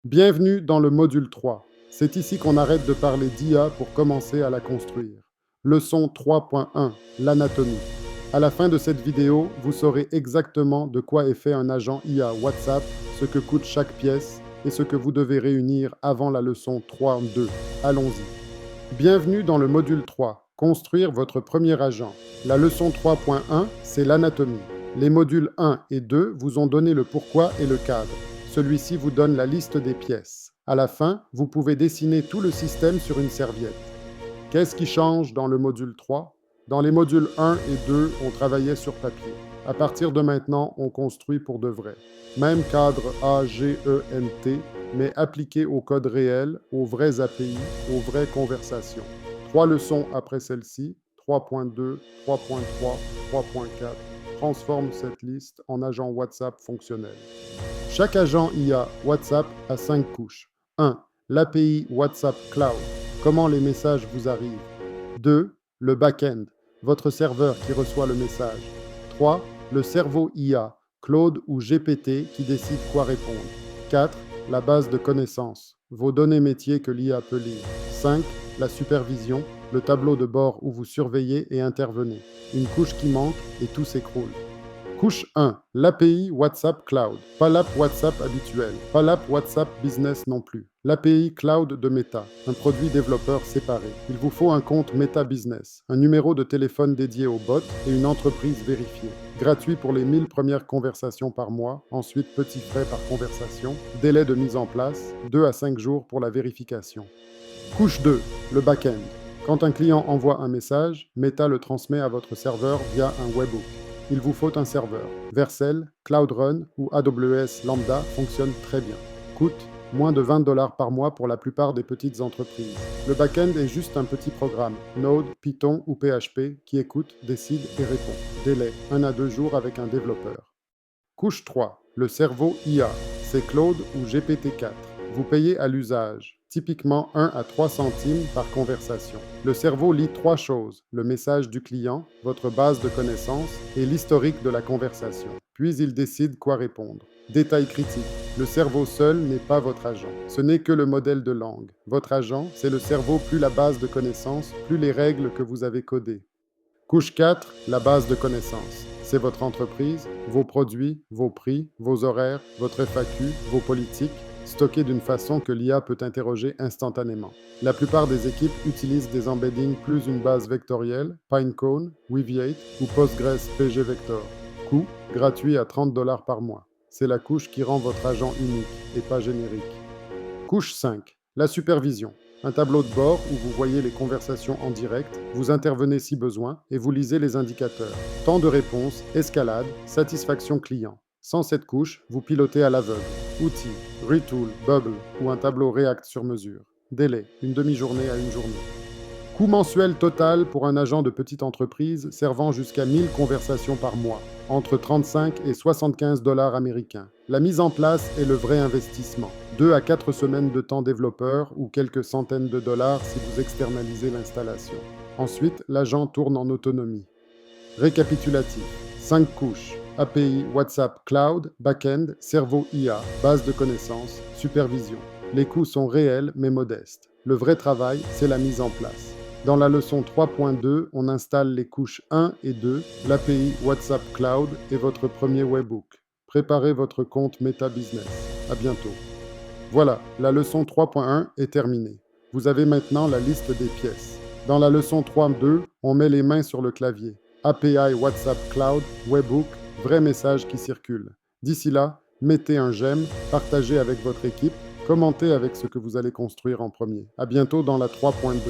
Bienvenue dans le module 3. C'est ici qu'on arrête de parler d'IA pour commencer à la construire. Leçon 3.1, l'anatomie. À la fin de cette vidéo, vous saurez exactement de quoi est fait un agent IA WhatsApp, ce que coûte chaque pièce et ce que vous devez réunir avant la leçon 3.2. Allons-y. Bienvenue dans le module 3, construire votre premier agent. La leçon 3.1, c'est l'anatomie. Les modules 1 et 2 vous ont donné le pourquoi et le cadre. Celui-ci vous donne la liste des pièces. À la fin, vous pouvez dessiner tout le système sur une serviette. Qu'est-ce qui change dans le module 3? Dans les modules 1 et 2, on travaillait sur papier. À partir de maintenant, on construit pour de vrai. Même cadre AGENT, mais appliqué au code réel, aux vraies API, aux vraies conversations. 3 leçons après celle-ci, 3.2, 3.3, 3.4, transforme cette liste en agent WhatsApp fonctionnel. Chaque agent IA WhatsApp a 5 couches. 1. L'API WhatsApp Cloud. Comment les messages vous arrivent. 2. Le back-end. Votre serveur qui reçoit le message. 3. Le cerveau IA, Claude ou GPT qui décide quoi répondre. 4. La base de connaissances. Vos données métiers que l'IA peut lire. 5. La supervision, le tableau de bord où vous surveillez et intervenez. Une couche qui manque et tout s'écroule. Couche 1, l'API WhatsApp Cloud. Pas l'app WhatsApp habituelle, pas l'app WhatsApp Business non plus. L'API Cloud de Meta, un produit développeur séparé. Il vous faut un compte Meta Business, un numéro de téléphone dédié au bot et une entreprise vérifiée. Gratuit pour les 1000 premières conversations par mois, ensuite petits frais par conversation. Délai de mise en place, 2 à 5 jours pour la vérification. Couche 2, le back-end. Quand un client envoie un message, Meta le transmet à votre serveur via un webhook. Il vous faut un serveur. Vercel, Cloud Run ou AWS Lambda fonctionnent très bien. Coûte moins de 20 $ par mois pour la plupart des petites entreprises. Le back-end est juste un petit programme, Node, Python ou PHP, qui écoute, décide et répond. Délai 1 à 2 jours avec un développeur. Couche 3, le cerveau IA. C'est Claude ou GPT-4. Vous payez à l'usage, typiquement 1 à 3 centimes par conversation. Le cerveau lit 3 choses, le message du client, votre base de connaissances et l'historique de la conversation. Puis il décide quoi répondre. Détail critique, le cerveau seul n'est pas votre agent. Ce n'est que le modèle de langue. Votre agent, c'est le cerveau plus la base de connaissances, plus les règles que vous avez codées. Couche 4, la base de connaissances. C'est votre entreprise, vos produits, vos prix, vos horaires, votre FAQ, vos politiques, stockés d'une façon que l'IA peut interroger instantanément. La plupart des équipes utilisent des embeddings plus une base vectorielle, Pinecone, Weaviate ou Postgres PG Vector. Coût, gratuit à 30 $ par mois. C'est la couche qui rend votre agent unique et pas générique. Couche 5, la supervision. Un tableau de bord où vous voyez les conversations en direct, vous intervenez si besoin et vous lisez les indicateurs. Temps de réponse, escalade, satisfaction client. Sans cette couche, vous pilotez à l'aveugle. Outils, Retool, Bubble ou un tableau React sur mesure. Délai, une demi-journée à une journée. Coût mensuel total pour un agent de petite entreprise servant jusqu'à 1000 conversations par mois, entre 35 et 75 $ américains. La mise en place est le vrai investissement. 2 à 4 semaines de temps développeur ou quelques centaines de dollars si vous externalisez l'installation. Ensuite, l'agent tourne en autonomie. Récapitulatif. 5 couches. API, WhatsApp, Cloud, Backend, cerveau IA, base de connaissances, supervision. Les coûts sont réels mais modestes. Le vrai travail, c'est la mise en place. Dans la leçon 3.2, on installe les couches 1 et 2, l'API WhatsApp Cloud et votre premier webhook. Préparez votre compte Meta Business. À bientôt. Voilà, la leçon 3.1 est terminée. Vous avez maintenant la liste des pièces. Dans la leçon 3.2, on met les mains sur le clavier. API WhatsApp Cloud, webhook, vrai message qui circule. D'ici là, mettez un j'aime, partagez avec votre équipe, commentez avec ce que vous allez construire en premier. À bientôt dans la 3.2.